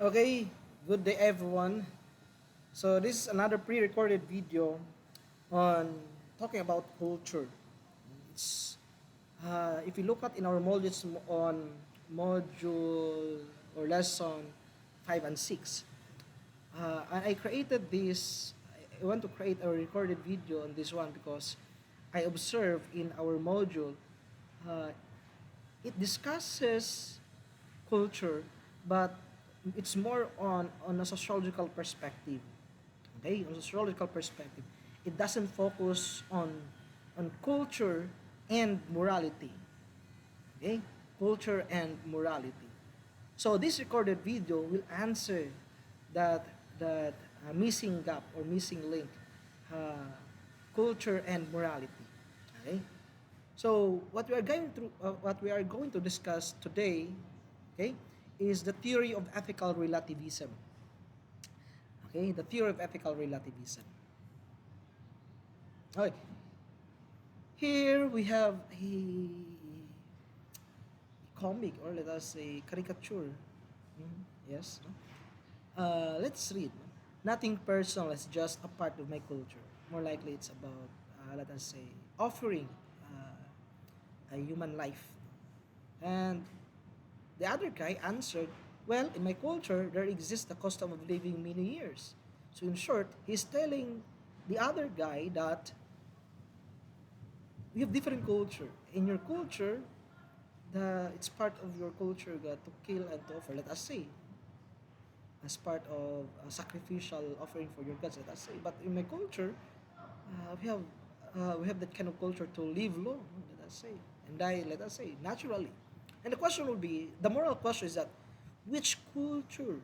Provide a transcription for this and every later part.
Okay, good day everyone. So this is another pre-recorded video on talking about culture. It's if you look at in our modules on module or lesson 5 and 6, and I created this. I want to create a recorded video on this one because I observe in our module uh, it discusses culture, but it's more on a sociological perspective. Okay, on a sociological perspective, it doesn't focus on culture and morality. Okay, culture and morality. So this recorded video will answer that missing gap or missing link, uh, culture and morality. Okay. So what we are going to discuss today, okay, is the theory of ethical relativism. Okay, the theory of ethical relativism. Okay, here we have a comic or let us say caricature. Yes. No? Let's read. No? Nothing personal is just a part of my culture. More likely, it's about let us say offering uh, a human life. And the other guy answered, well, in my culture, there exists the custom of living many years. So, in short, he's telling the other guy that we have different culture. In your culture, it's part of your culture to kill and to offer, let us say, as part of a sacrificial offering for your gods, let us say. But in my culture, we have that kind of culture to live long, let us say, and die, let us say, naturally. And the question would be, the moral question is that which culture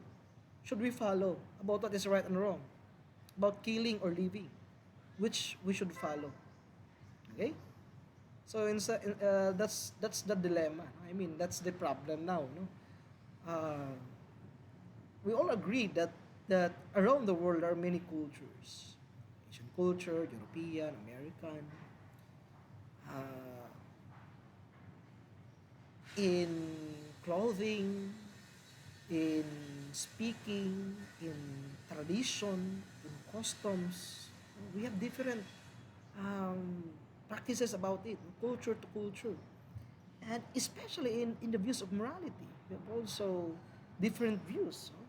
should we follow about what is right and wrong, about killing or living, which we should follow. Okay, so that's the dilemma. I mean, that's the problem now. No, uh, we all agree that around the world there are many cultures, Asian culture, European, American, uh, in clothing, in speaking, in tradition, in customs. We have different practices about it, culture to culture. And especially in the views of morality, we have also different views. No?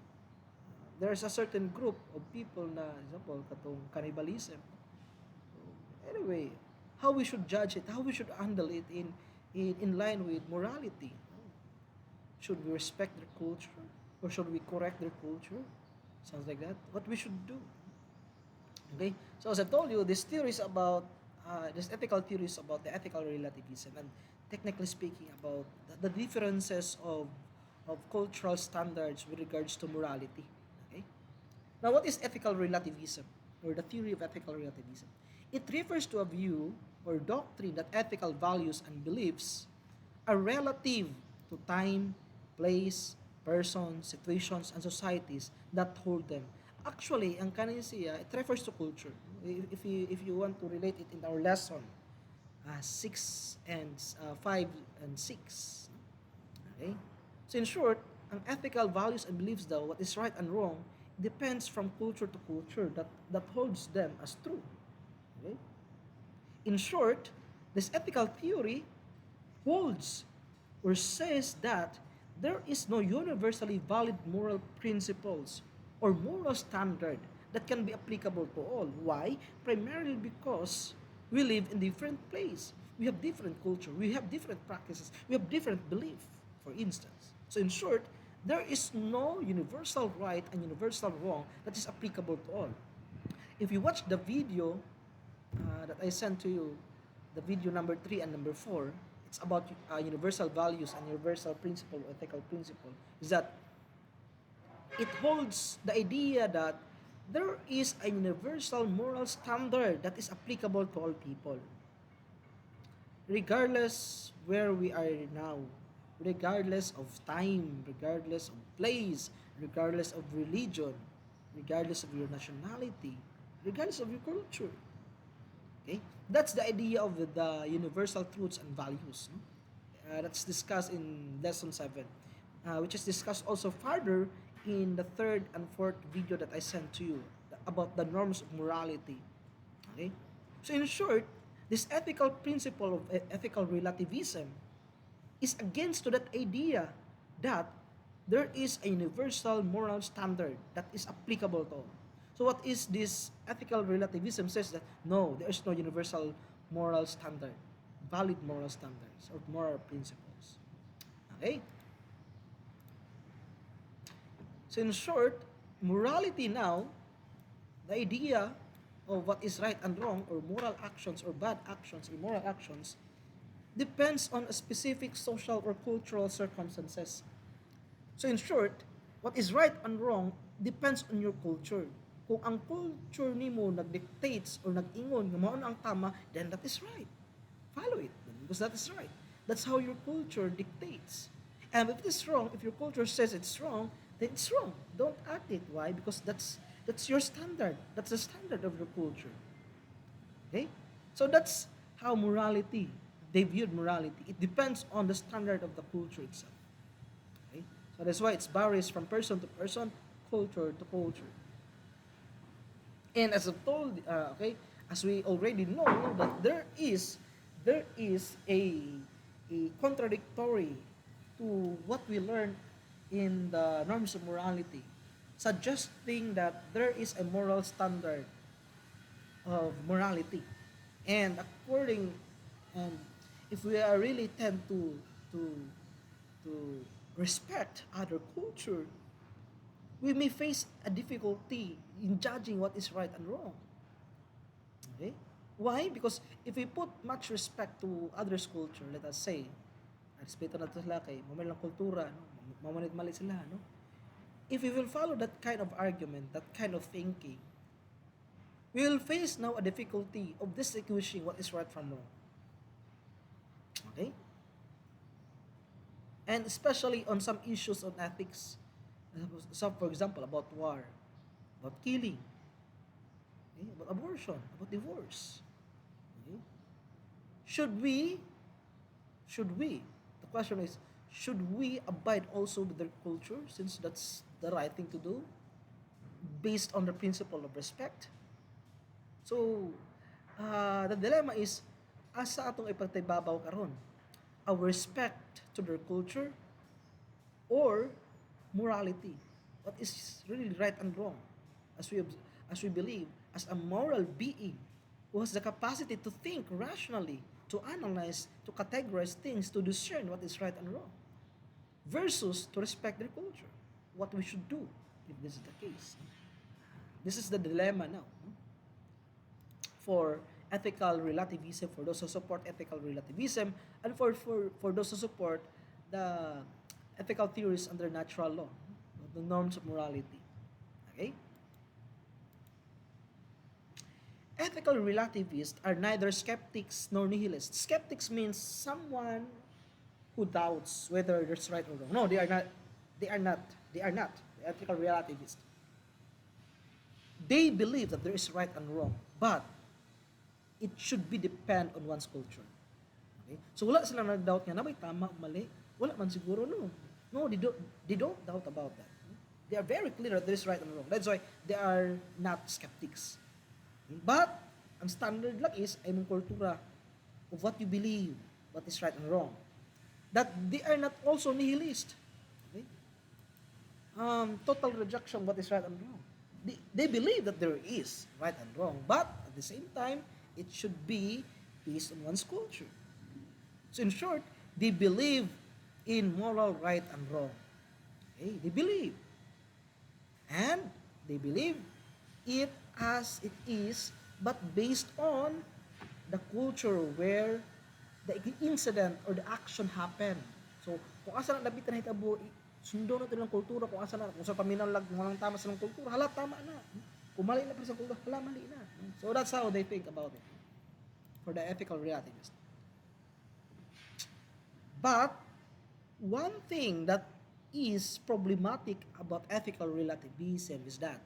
There's a certain group of people na, example, katong cannibalism. So, anyway, how we should judge it, how we should handle it in line with morality. Should we respect their culture or should we correct their culture? Sounds like that. What we should do. Okay. So as I told you, this ethical theories about the ethical relativism and technically speaking about the differences of cultural standards with regards to morality. Okay. Now, what is ethical relativism or the theory of ethical relativism? It refers to a view or doctrine that ethical values and beliefs are relative to time, place, persons, situations, and societies that hold them. Actually, ang kanin siya, it refers to culture. If you want to relate it in our lesson, 5 and 6. Okay? So in short, ang ethical values and beliefs daw, what is right and wrong, depends from culture to culture that holds them as true. Okay? In short, this ethical theory holds or says that there is no universally valid moral principles or moral standard that can be applicable to all. Why? Primarily because we live in different place. We have different culture. We have different practices. We have different belief, for instance. So in short, there is no universal right and universal wrong that is applicable to all. If you watch the video that I sent to you, the video number 3 and number 4, it's about universal values and universal principle, ethical principle, is that it holds the idea that there is a universal moral standard that is applicable to all people, regardless where we are now, regardless of time, regardless of place, regardless of religion, regardless of your nationality, regardless of your culture. Okay? That's the idea of the universal truths and values. No? That's discussed in lesson 7, which is discussed also further in the third and fourth video that I sent to you about the norms of morality. Okay? So in short, this ethical principle of ethical relativism is against to that idea that there is a universal moral standard that is applicable to all. So what is this ethical relativism says that no, there is no universal moral standard, valid moral standards or moral principles. Okay? So in short, morality now, the idea of what is right and wrong or moral actions or bad actions, immoral actions, depends on a specific social or cultural circumstances. So in short, what is right and wrong depends on your culture. Kung ang culture nimo nagdictates or nag-ingon nga mao na ang tama, then that is right. Follow it because that is right. That's how your culture dictates. And if it is wrong, if your culture says it's wrong, then it's wrong. Don't act it. Why? Because that's your standard. That's the standard of your culture. Okay? So that's how morality, they viewed morality. It depends on the standard of the culture itself. Okay? So that's why it varies from person to person, culture to culture. And as I've told, okay, as we already know that there is a contradictory to what we learned in the norms of morality, suggesting that there is a moral standard of morality. And according, and if we are really tend to to respect other culture, we may face a difficulty in judging what is right and wrong. Okay? Why? Because if we put much respect to others' culture, let us say, respeto na to sila kay mamay lang kultura, no? Mamanit mali sila, no? If we will follow that kind of argument, that kind of thinking, we will face now a difficulty of distinguishing what is right from wrong. Okay? And especially on some issues on ethics. So, for example, about war, about killing, okay? About abortion, about divorce. Okay? Should we, the question is, should we abide also with their culture since that's the right thing to do based on the principle of respect? So, the dilemma is, asa atong ipagtaybabaw karon? Our respect to their culture or morality? What is really right and wrong? As we believe, as a moral being who has the capacity to think rationally, to analyze, to categorize things, to discern what is right and wrong, versus to respect their culture, what we should do if this is the case. This is the dilemma now for ethical relativism, for those who support ethical relativism, and for those who support the ethical theories under natural law, the norms of morality. Okay? Ethical relativists are neither skeptics nor nihilists. Skeptics means someone who doubts whether there's right or wrong. No, they are not. They are not. They are not the ethical relativists. They believe that there is right and wrong, but it should be depend on one's culture. Okay? So wala sila nag-doubt nga na may tama o mali. Wala man siguro, no. No, they don't doubt about that. They are very clear that there is right and wrong. That's why they are not skeptics. But ang standard lang is ay mong kultura of what you believe, what is right and wrong. That they are not also nihilist. Okay? Total rejection of what is right and wrong. They believe that there is right and wrong, but at the same time, it should be based on one's culture. So in short, they believe in moral right and wrong. Okay? They believe. And they believe it as it is, but based on the culture where the incident or the action happened. So, kung asa na dapat na hitabo, sundo na ito ng kultura, kung asa na, kung sa paminaw lag, walang tama sa ng kultura, hala, tama na. Kung mali na pa sa kultura, hala, mali na. So, that's how they think about it for the ethical relativist. But, one thing that is problematic about ethical relativism is that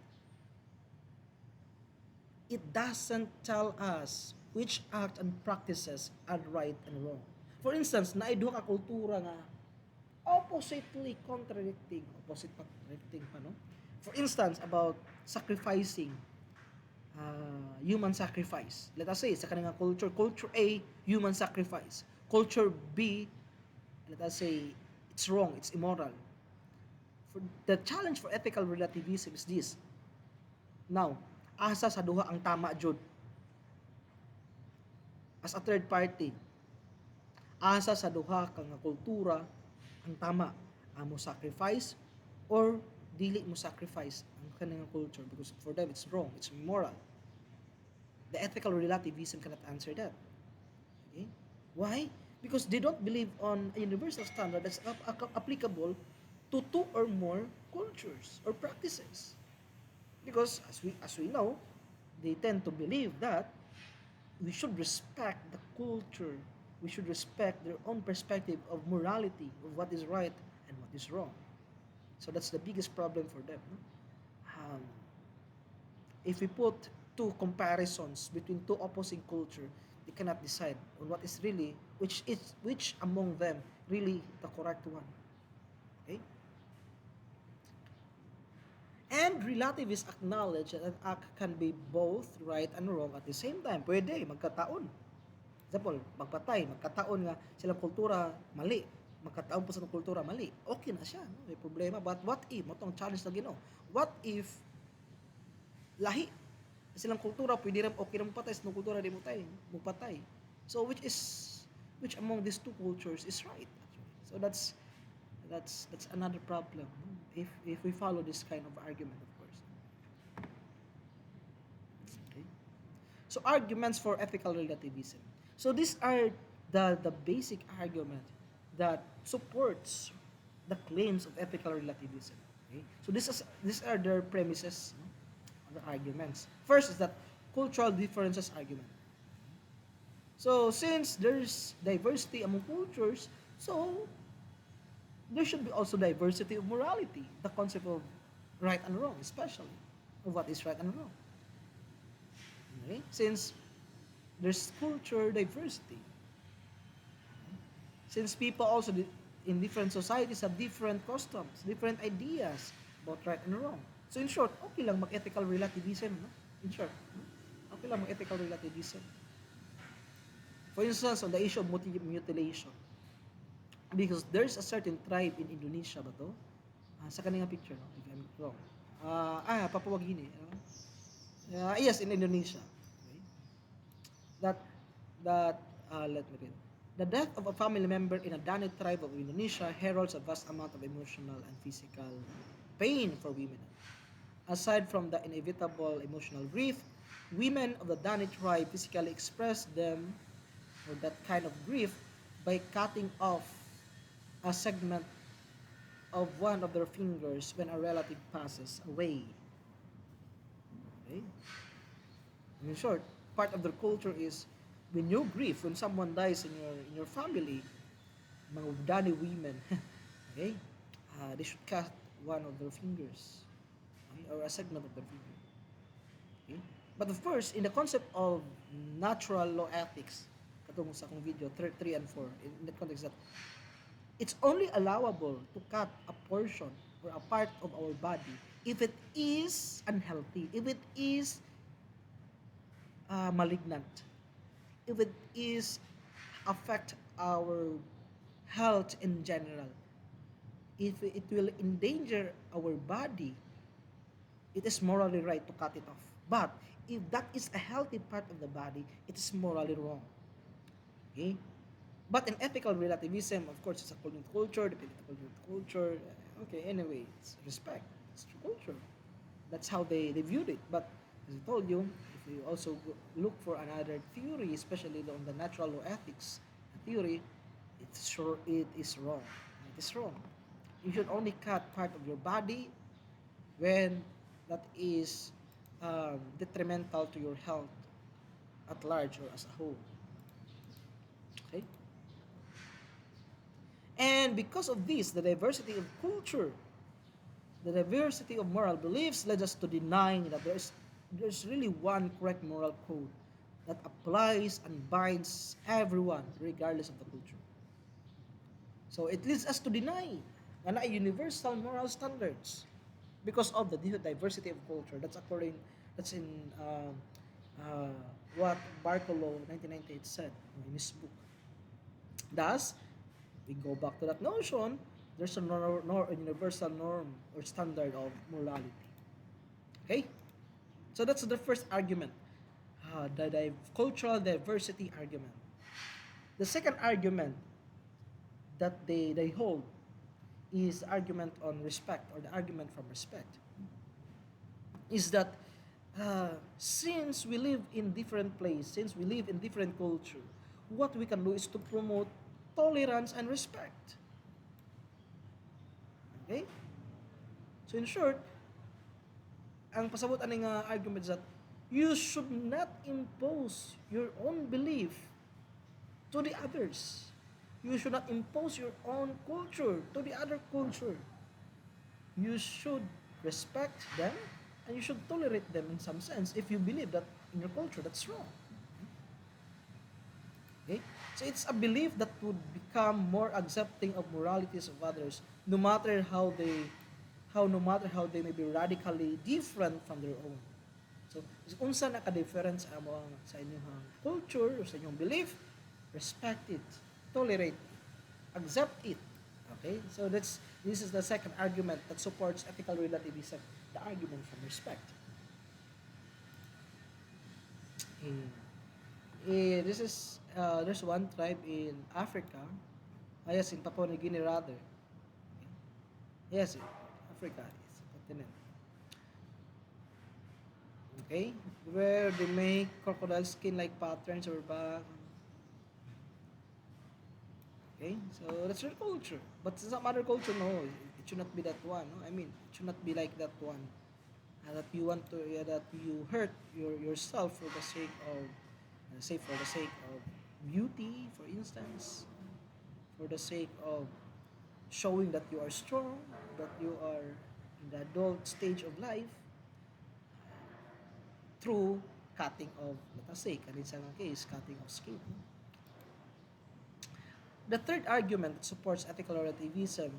it doesn't tell us which act and practices are right and wrong. For instance, naay duha ka kultura nga oppositely contradicting, contradicting pa, no? For instance, about sacrificing, human sacrifice. Let us say, sa kanilang culture, culture A, human sacrifice. Culture B, let us say, it's wrong, it's immoral. The challenge for ethical relativism is this. Now, asa sa duha ang tama jud? As a third party, asa sa duha ka nga kultura ang tama? Amo sacrifice or dili mo sacrifice ang kanilang culture, because for them it's wrong, it's immoral. The ethical relativism cannot answer that. Okay? Why? Because they don't believe on a universal standard that's applicable to two or more cultures or practices. Because as we know, they tend to believe that we should respect the culture. We should respect their own perspective of morality, of what is right and what is wrong. So that's the biggest problem for them. No? If we put two comparisons between two opposing culture, they cannot decide on what is really, which among them really the correct one. Okay? And relativists acknowledge that an act can be both right and wrong at the same time. Pwede, magkataon. Example, magkataon nga silang kultura mali. Magkataon po sa kultura mali. Okay na siya, no? May problema. But what if, mo tong challenge na Ginoo, what if lahi silang kultura pwede rin okay rin patay, sa kultura di mo patay. So which among these two cultures is right actually? So that's another problem, no? If we follow this kind of argument, of course. Okay. So arguments for ethical relativism. So these are the basic argument that supports the claims of ethical relativism. Okay? So these are their premises, no? The arguments. First is that cultural differences argument. So since there's diversity among cultures, so there should be also diversity of morality, the concept of right and wrong, especially of what is right and wrong. Okay? Since there's culture diversity, since people also in different societies have different customs, different ideas about right and wrong. So in short, okay lang mag-ethical relativism, no? In short, no? Okay lang mag-ethical relativism. For instance, on the issue of mutilation, because there's a certain tribe in Indonesia ba to? Sa kanina picture, no? If I'm wrong. Papua Guinea. Yes, in Indonesia. Okay. Let me read. The death of a family member in a Dani tribe of Indonesia heralds a vast amount of emotional and physical pain for women. Aside from the inevitable emotional grief, women of the Dani tribe physically express them or that kind of grief by cutting off a segment of one of their fingers when a relative passes away. Okay? In short, part of their culture is when you grieve, when someone dies in your family, mga Dani women, okay, they should cut one of their fingers, okay, or a segment of their finger. Okay? But of course, in the concept of natural law ethics, katong sa akong video 3 and 4, in the context that it's only allowable to cut a portion or a part of our body if it is unhealthy, if it is malignant, if it is affect our health in general, if it will endanger our body, it is morally right to cut it off. But if that is a healthy part of the body, it is morally wrong. Okay? But in ethical relativism, of course, it's according to culture, depending according to culture. Okay, anyway, it's respect. It's culture. That's how they viewed it. But as I told you, if you also look for another theory, especially on the natural law ethics theory, it is wrong. It is wrong. You should only cut part of your body when that is detrimental to your health at large or as a whole. Okay? And because of this, the diversity of culture, the diversity of moral beliefs led us to denying that there's really one correct moral code that applies and binds everyone regardless of the culture. So it leads us to deny na universal moral standards because of the diversity of culture. That's in uh, what Bartolo 1998 said in his book. Thus, we go back to that notion, there's a universal norm or standard of morality. Okay? So that's the first argument, the cultural diversity argument. The second argument that they hold is the argument on respect, or the argument from respect. Is that since we live in different places, since we live in different culture, what we can do is to promote tolerance and respect. Okay? So in short, ang pasabot aning argument is that you should not impose your own belief to the others. You should not impose your own culture to the other culture. You should respect them and you should tolerate them in some sense if you believe that in your culture that's wrong. Okay? So it's a belief that would become more accepting of moralities of others no matter how they may be radically different from their own. So, unsa na ka-difference amo sa inyong culture o sa inyong belief, respect it, tolerate it, accept it. Okay? So this is the second argument that supports ethical relativism, the argument from respect. This is there's one tribe in Africa, yes, in Papua New Guinea rather. Yes, Africa is a continent. Okay, where they make crocodile skin like patterns or back. Okay, so that's your culture. But some other culture, no, it should not be that one. No? I mean, it should not be like that one. That you want to, that you hurt yourself for the sake of, say for the sake of beauty, for instance, for the sake of showing that you are strong, that you are in the adult stage of life, through cutting of, let us say, in some case, cutting of skin. The third argument that supports ethical relativism,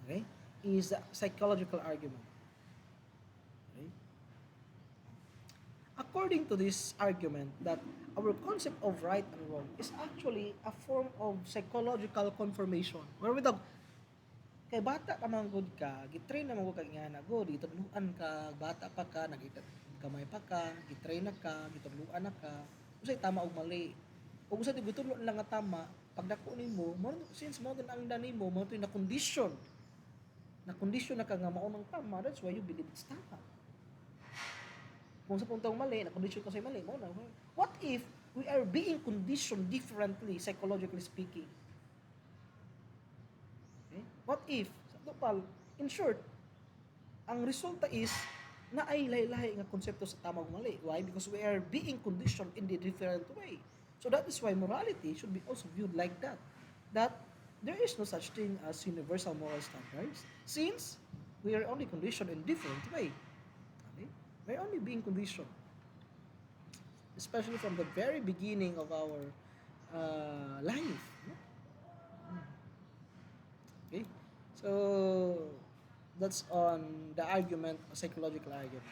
okay, is the psychological argument. Okay? According to this argument, that our concept of right and wrong is actually a form of psychological confirmation. Where without, kay bata ka man good ka, gitrain na mo kag nga na go, gitudluan ka, bata pa ka, gamay pa ka, gitrain na ka, gitudluan na ka, usay tama og mali. Ug usay gitudluan lang nga tama, pag dako nimo, mo since mo din ang dani mo, mo na condition. Na condition na ka nga mao nang tama, that's why you believe it's tama. Kung sa puntong mali, na condition ka sa mali, mo na. What if we are being conditioned differently, psychologically speaking? Okay? What if, sa topal, in short, ang resulta is na ay lahi-lahi nga konsepto sa tamang mali. Why? Because we are being conditioned in the different way. So that is why morality should be also viewed like that. That there is no such thing as universal moral standards since we are only conditioned in different way. Okay? We are only being conditioned. Especially from the very beginning of our life. Okay? So that's on the argument, a psychological argument.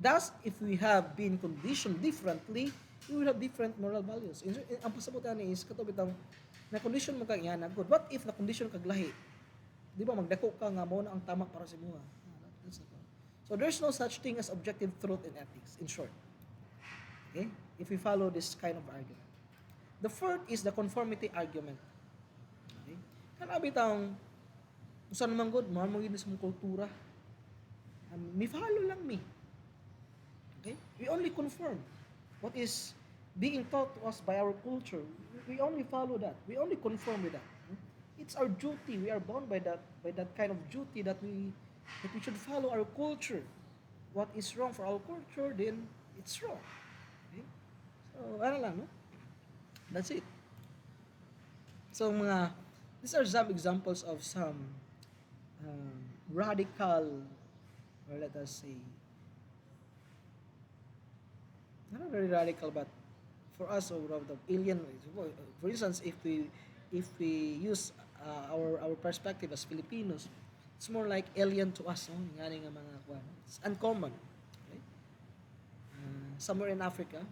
Thus, if we have been conditioned differently, we will have different moral values. Ang pasabutan is, katubit ang na-condition mo kag yan, good. What if na-condition kag lahi? Di ba, magdako ka nga mo na ang tama para sa mga. So, there's no such thing as objective truth in ethics, in short. Okay? If we follow this kind of argument. The fourth is the conformity argument. Okay? Kanabit ang, usan naman good, mahal mo yun sa mong kultura. Mi follow lang mi. Okay? We only conform what is being taught to us by our culture. We only follow that. We only conform with that. It's our duty. We are bound by that kind of duty that we should follow our culture. What is wrong for our culture, then it's wrong. Okay? So, ano lang, no? That's it. So, these are some examples of some radical, or let us say, not very radical, but for us or the alien. For instance, if we use our perspective as Filipinos, it's more like alien to us, no? Nga nga mga kwan. It's uncommon. Okay? Somewhere in Africa,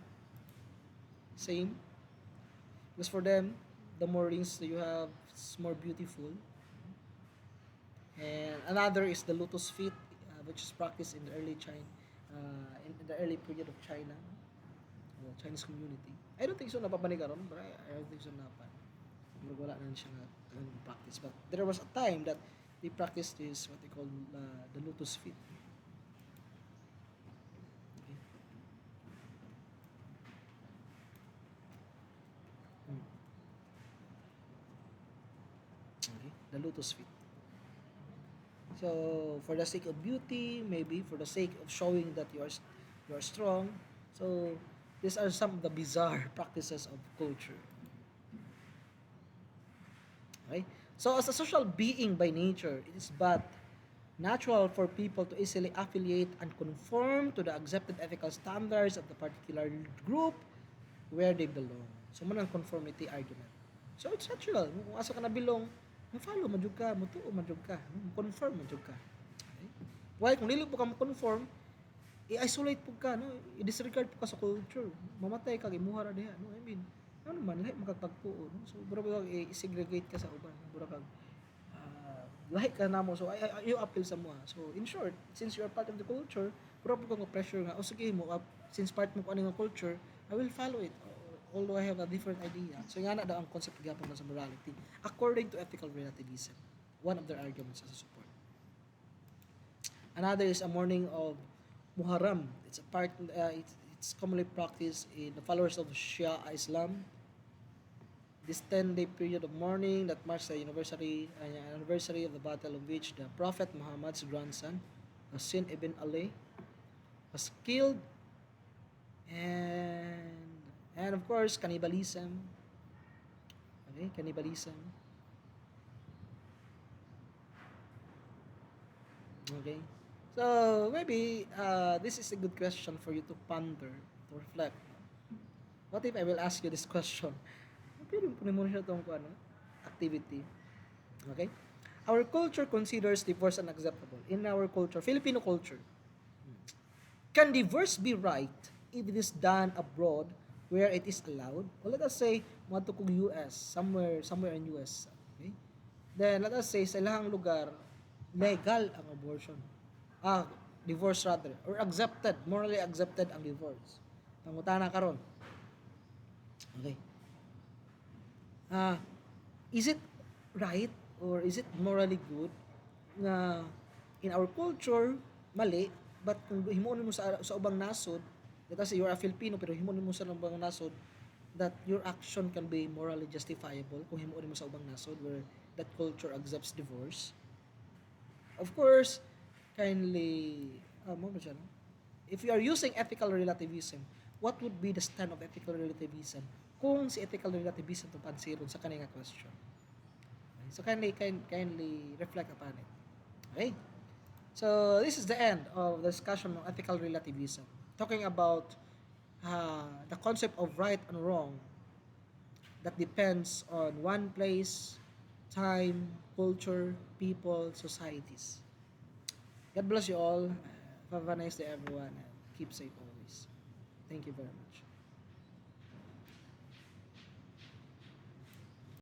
same. Because for them, the more rings that you have, it's more beautiful. And another is the Lotus Feet, which is practiced in the early China, in the early period of China, the Chinese community. I don't think so napapani karon, but I don't think so napan. Wala na siya na practice. But there was a time that they practiced this, what they call the Lotus Feet. Okay. Hmm. Okay. The Lotus Feet. So for the sake of beauty, maybe for the sake of showing that you are strong. So these are some of the bizarre practices of culture. Okay? So as a social being by nature, it is but natural for people to easily affiliate and conform to the accepted ethical standards of the particular group where they belong. So mo ang conformity argument. So it's natural. Kung asa ka na belong, mo-follow man jud ka, mo-tuo man jud ka, mo-conform man jud ka. Okay? Why kung dili po ka mo-conform, i-isolate po ka, no? I-disregard po ka sa culture. Mamatay ka, imuha ra diha, no? I mean, ano man, lahi makagpagtuo, no? So, bura kag i-segregate ka sa uban. Bura kag lahi ka namo. So, you appeal sa mo. So, in short, since you are part of the culture, bura po kang pressure nga, o sige mo, since part mo ko ano nga culture, I will follow it. Although I have a different idea. So, nga na daw ang concept gapon sa morality. According to ethical relativism, one of their arguments as a support. Another is a morning of Muharram. It's a part. It's commonly practiced in the followers of Shia Islam. This 10-day period of mourning that marks the anniversary of the battle in which the Prophet Muhammad's grandson, Hassan ibn Ali, was killed, and of course cannibalism. Okay, cannibalism. Okay. So maybe this is a good question for you to ponder, to reflect. What if I will ask you this question? Pero mo siya tong ano, activity. Okay? Our culture considers divorce unacceptable. In our culture, Filipino culture, can divorce be right if it is done abroad where it is allowed? Or let us say, mga kung US, somewhere in US. Okay? Then let us say sa ilang lugar legal ang abortion. Divorce rather, or accepted, morally accepted ang divorce. Pangutana karon. Okay. Is it right or is it morally good na in our culture mali, but kung himuon mo sa ubang nasod, let us say you're a Filipino pero himuon mo sa ubang nasod, that your action can be morally justifiable kung himuon mo sa ubang nasod where that culture accepts divorce. Of course, kindly, if you are using ethical relativism, what would be the stand of ethical relativism kung si ethical relativism to pansiron sa kanina question? Okay, so kindly reflect upon it. Okay? So this is the end of the discussion on ethical relativism, talking about the concept of right and wrong that depends on one place, time, culture, people, societies. God bless you all. Have a nice day, everyone, and keep safe always. Thank you very much.